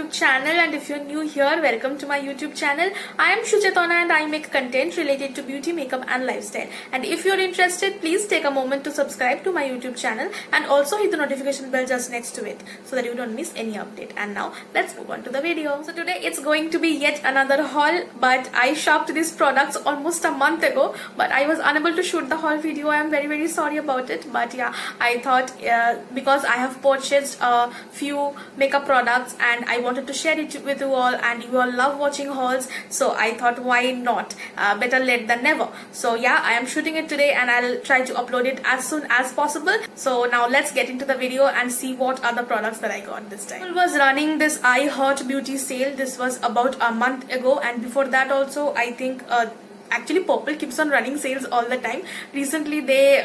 YouTube channel, and if you're new here, welcome to my YouTube channel. I am Shuchetona and I make content related to beauty, makeup and lifestyle. And if you're interested, please take a moment to subscribe to my YouTube channel and also hit the notification bell just next to it so that you don't miss any update. And now let's move on to the video. So today it's going to be yet another haul, but I shopped these products almost a month ago, but I was unable to shoot the haul video. I am very sorry about it, but yeah, I thought because I have purchased a few makeup products and I wanted to share it with you all, and you all love watching hauls, so I thought why not, better late than never. So yeah, I am shooting it today and I'll try to upload it as soon as possible. So now let's get into the video and see what are the products that I got this time. I was running this I Heart Beauty sale. This was about a month ago, and before that also I think actually Purple keeps on running sales all the time. Recently they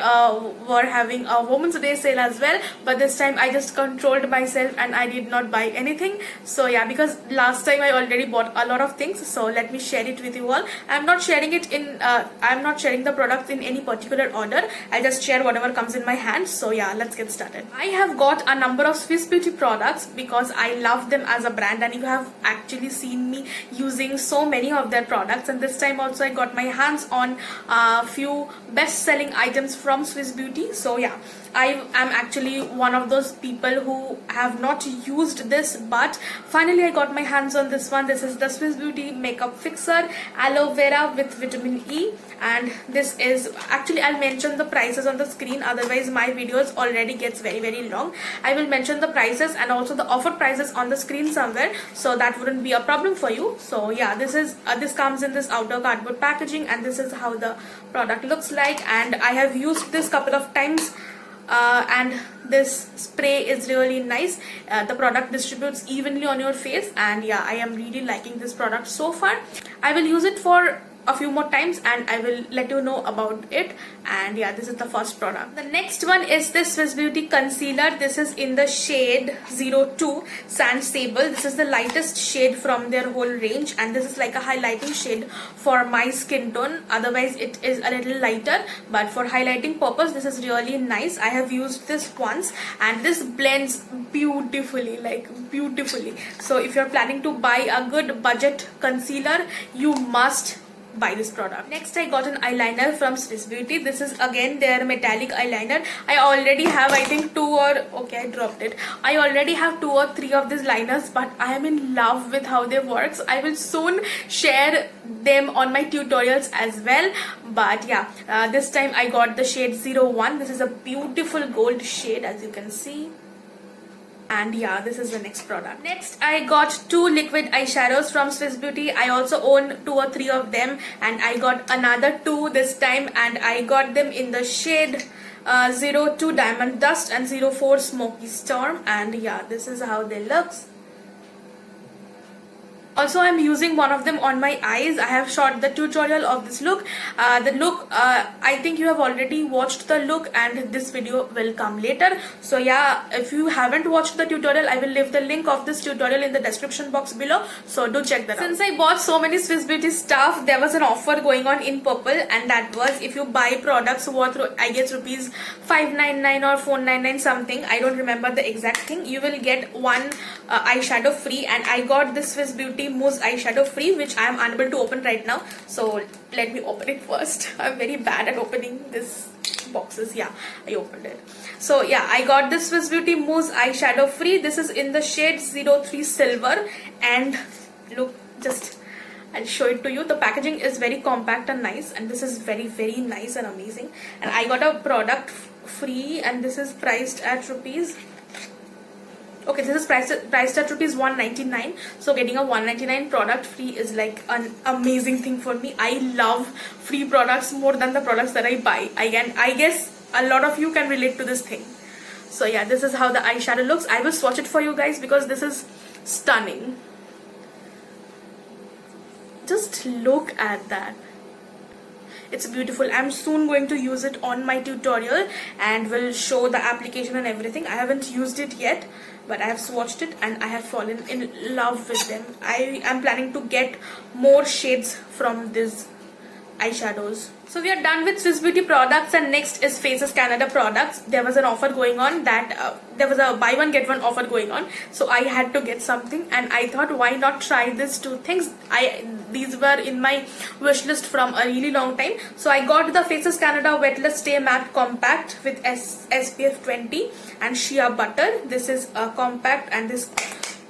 were having a Women's Day sale as well, but this time I just controlled myself and I did not buy anything. So yeah, because last time I already bought a lot of things, so let me share it with you all. I'm not sharing it in I'm not sharing the products in any particular order. I'll just share whatever comes in my hands. So yeah, let's get started. I have got a number of Swiss Beauty products because I love them as a brand, and you have actually seen me using so many of their products, and this time also I got my hands on a few best-selling items from Swiss Beauty. So yeah, I am actually one of those people who have not used this, but finally I got my hands on this one. This is the Swiss Beauty Makeup Fixer Aloe Vera with Vitamin E, and this is actually, I'll mention the prices on the screen, otherwise my videos already gets very long. I will mention the prices and also the offer prices on the screen somewhere, so that wouldn't be a problem for you. So yeah, this is this comes in this outer cardboard packaging, and this is how the product looks like, and I have used this couple of times. And this spray is really nice. The product distributes evenly on your face, and yeah, I am really liking this product so far. I will use it for a few more times and I will let you know about it. And yeah, this is the first product. The next one is this Swiss Beauty concealer. This is in the shade 02 Sand Sable. This is the lightest shade from their whole range, and this is like a highlighting shade for my skin tone. Otherwise it is a little lighter, but for highlighting purpose this is really nice. I have used this once and this blends beautifully, like beautifully. So if you're planning to buy a good budget concealer, you must buy this product. Next I got an eyeliner from Swiss Beauty. This is again their metallic eyeliner. I already have, I think, I already have 2 or 3 of these liners, but I am in love with how they work. So I will soon share them on my tutorials as well. But yeah, this time I got the shade 01. This is a beautiful gold shade, as you can see. And yeah, this is the next product. Next I got 2 liquid eyeshadows from Swiss Beauty. I also own 2 or 3 of them, and I got another 2 this time, and I got them in the shade 02 Diamond Dust and 04 Smoky Storm. And yeah, this is how they look. Also, I'm using one of them on my eyes. I have shot the tutorial of this look. I think you have already watched the look, and this video will come later. So yeah, if you haven't watched the tutorial, I will leave the link of this tutorial in the description box below, so do check that out. Since I bought so many Swiss Beauty stuff, there was an offer going on in Purple, and that was if you buy products worth, I guess, rupees 599 or 499 something, I don't remember the exact thing, you will get one eyeshadow free. And I got this Swiss Beauty Mousse eyeshadow free, which I am unable to open right now, so let me open it first. I'm very bad at opening this boxes. Yeah, I opened it. So yeah, I got this Swiss Beauty Mousse eyeshadow free. This is in the shade 03 Silver, and look, just I'll show it to you. The packaging is very compact and nice, and this is very nice and amazing. And I got a product free, and this is priced at rupees, okay, this is priced at rupees 199. So getting a 199 product free is like an amazing thing for me. I love free products more than the products that I buy. I guess a lot of you can relate to this thing. So yeah, this is how the eyeshadow looks. I will swatch it for you guys because this is stunning. Just look at that. It's beautiful. I'm soon going to use it on my tutorial and will show the application and everything. I haven't used it yet, but I have swatched it and I have fallen in love with them. I am planning to get more shades from this eyeshadows. So we are done with Swiss Beauty products, and next is Faces Canada products. There was an offer going on that there was a buy one get one offer going on, so I had to get something, and I thought, why not try these two things? These were in my wish list from a really long time. So I got the Faces Canada Wetless Stay Matte Compact with SPF 20 and shea butter. This is a compact, and this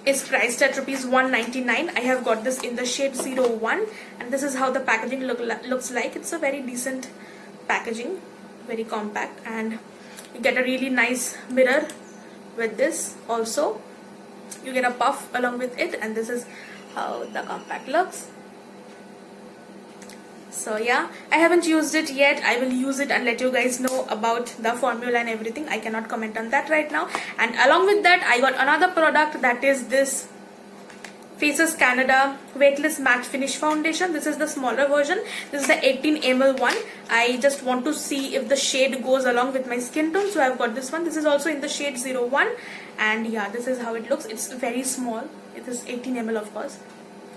is priced at rupees 199. I have got this in the shade 01, and this is how the packaging looks like. It's a very decent packaging, very compact, and you get a really nice mirror with this. Also, you get a puff along with it, and this is how the compact looks. So yeah, I haven't used it yet. I will use it and let you guys know about the formula and everything. I cannot comment on that right now. And along with that, I got another product, that is this Faces Canada Weightless Matte Finish Foundation. This is the smaller version. This is the 18 ml one. I just want to see if the shade goes along with my skin tone, so I've got this one. This is also in the shade 01, and yeah, this is how it looks. It's very small. It is 18 ml of course.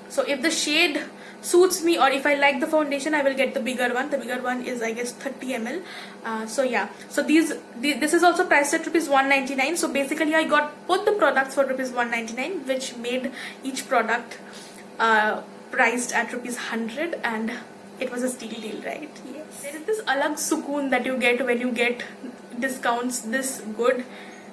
So if the shade suits me, or if I like the foundation, I will get the bigger one. The bigger one is, I guess, 30 ml. So yeah, so this is also priced at rupees 199. So basically I got both the products for rupees 199, which made each product priced at rupees 100, and it was a steal deal, right? Yes. There is this alag sukoon that you get when you get discounts this good.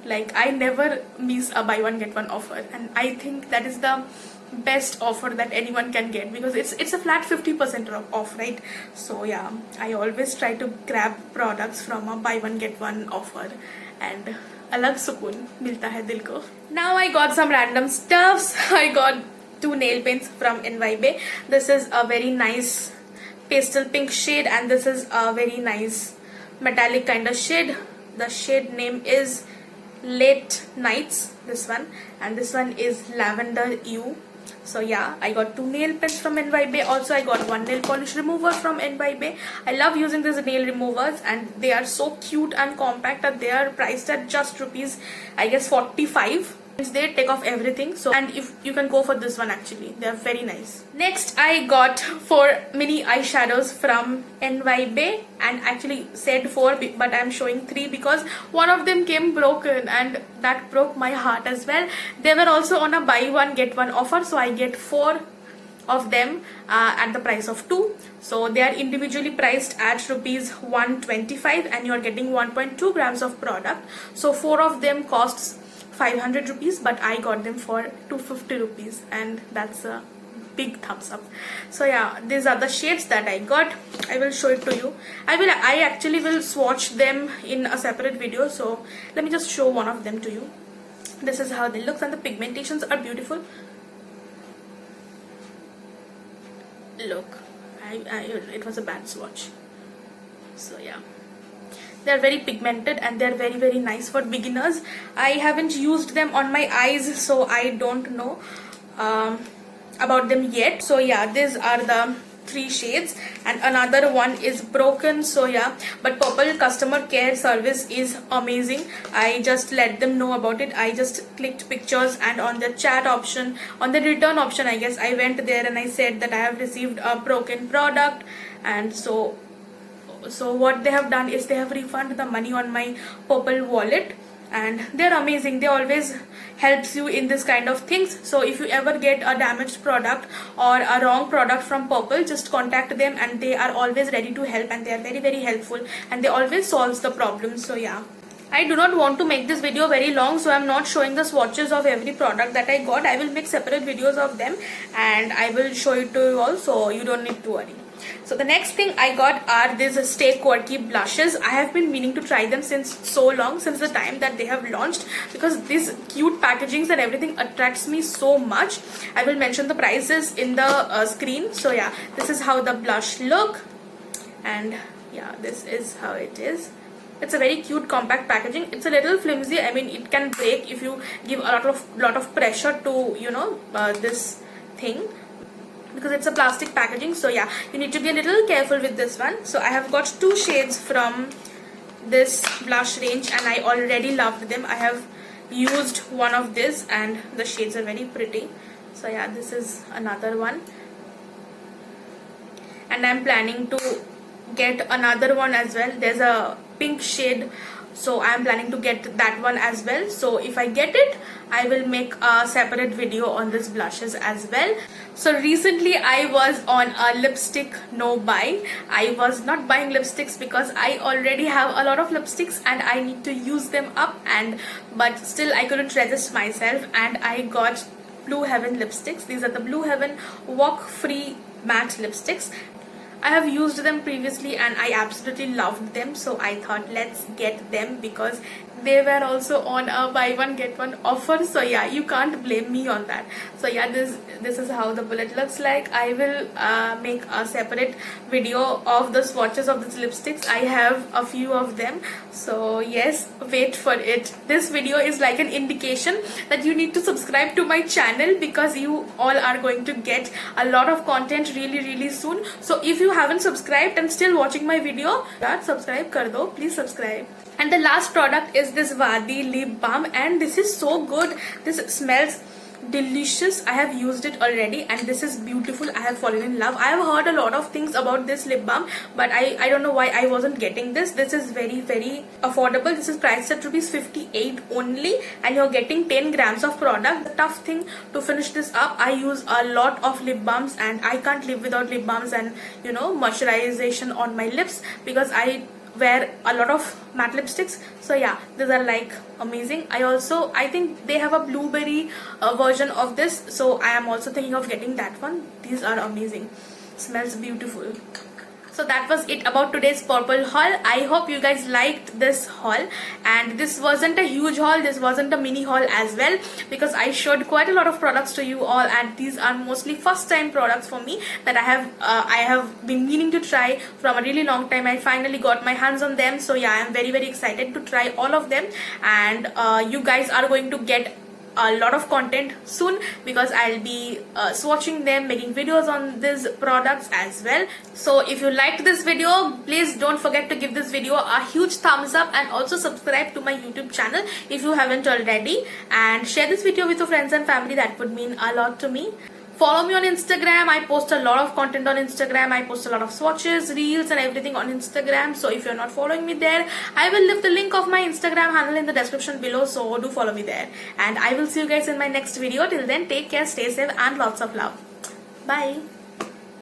Like, I never miss a buy one get one offer, and I think that is the best offer that anyone can get, because it's a flat 50% off, right? So yeah, I always try to grab products from a buy one get one offer, and alag sukoon milta hai dil ko. Now I got some random stuffs. I got 2 nail paints from NYB. This is a very nice pastel pink shade, and this is a very nice metallic kind of shade. The shade name is Late Nights, this one, and this one is Lavender Eau. So yeah, I got 2 nail pens from NYB. Also, I got 1 nail polish remover from NYB. I love using these nail removers, and they are so cute and compact, and they are priced at just rupees, I guess, 45. They take off everything. So, and if you can go for this one, actually they are very nice. Next, I got 4 mini eyeshadows from NYB, and actually said 4, but I'm showing 3 because one of them came broken, and that broke my heart as well. They were also on a buy one get one offer, so I get 4 of them at the price of 2. So they are individually priced at rupees 125, and you are getting 1.2 grams of product. So 4 of them costs 500 rupees, but I got them for 250 rupees, and that's a big thumbs up. So yeah, these are the shades that I got. I will show it to you. I actually will swatch them in a separate video, so let me just show one of them to you. This is how they look, and the pigmentations are beautiful. Look, it was a bad swatch. So yeah, they're very pigmented, and they're very, very nice for beginners. I haven't used them on my eyes, so I don't know about them yet. So yeah, these are the 3 shades, and another one is broken. So yeah, but Purple customer care service is amazing. I just let them know about it. I just clicked pictures, and on the chat option, on the return option, I guess, I went there and I said that I have received a broken product, and so what they have done is they have refunded the money on my Purple wallet, and they're amazing. They always helps you in this kind of things. So if you ever get a damaged product or a wrong product from Purple, just contact them, and they are always ready to help, and they are very, very helpful, and they always solves the problem. So yeah, I do not want to make this video very long, so I'm not showing the swatches of every product that I got. I will make separate videos of them, and I will show it to you all, so you don't need to worry. So the next thing I got are these Stay Quirky blushes. I have been meaning to try them since so long, since the time that they have launched, because these cute packagings and everything attracts me so much. I will mention the prices in the screen. So yeah, this is how the blush look, and yeah, this is how it is. It's a very cute compact packaging. It's a little flimsy. I mean, it can break if you give a lot of pressure to, you know, this thing, because it's a plastic packaging. So yeah, you need to be a little careful with this one. So I have got 2 shades from this blush range, and I already loved them. I have used one of this, and the shades are very pretty. So yeah, this is another one, and I'm planning to get another one as well. There's a pink shade, so I'm planning to get that one as well. So if I get it, I will make a separate video on this blushes as well. So recently I was on a lipstick no buy. I was not buying lipsticks because I already have a lot of lipsticks and I need to use them up, but still I couldn't resist myself and I got Blue Heaven lipsticks. These are the Blue Heaven Walk Free Matte lipsticks. I have used them previously and I absolutely loved them, so I thought let's get them because they were also on a buy one get one offer. So yeah, you can't blame me on that. So yeah, this is how the bullet looks like. I will make a separate video of the swatches of these lipsticks. I have a few of them, so yes, wait for it. This video is like an indication that you need to subscribe to my channel because you all are going to get a lot of content really soon. So if you haven't subscribed and still watching my video, subscribe kar do, please subscribe. And the last product is this Wadi lip balm, and this is so good. This smells delicious. I have used it already and this is beautiful. I have fallen in love. I have heard a lot of things about this lip balm, but I don't know why I wasn't getting this. This is very affordable. This is priced at ₹58 only and you're getting 10 grams of product. The tough thing to finish this up, I use a lot of lip balms and I can't live without lip balms and moisturization on my lips because I wear a lot of matte lipsticks. So yeah, these are like amazing. I think they have a blueberry version of this, so I am also thinking of getting that one. These are amazing, smells beautiful. So that was it about today's purple haul. I hope you guys liked this haul, and this wasn't a huge haul, this wasn't a mini haul as well because I showed quite a lot of products to you all, and these are mostly first time products for me that I have been meaning to try from a really long time. I finally got my hands on them, so yeah, I am very excited to try all of them, and you guys are going to get a lot of content soon because I'll be swatching them, making videos on these products as well. So if you liked this video, please don't forget to give this video a huge thumbs up and also subscribe to my YouTube channel if you haven't already, and share this video with your friends and family. That would mean a lot to me. Follow me on Instagram. I post a lot of content on Instagram. I post a lot of swatches, reels and everything on Instagram. So if you're not following me there, I will leave the link of my Instagram handle in the description below. So do follow me there. And I will see you guys in my next video. Till then, take care, stay safe and lots of love. Bye.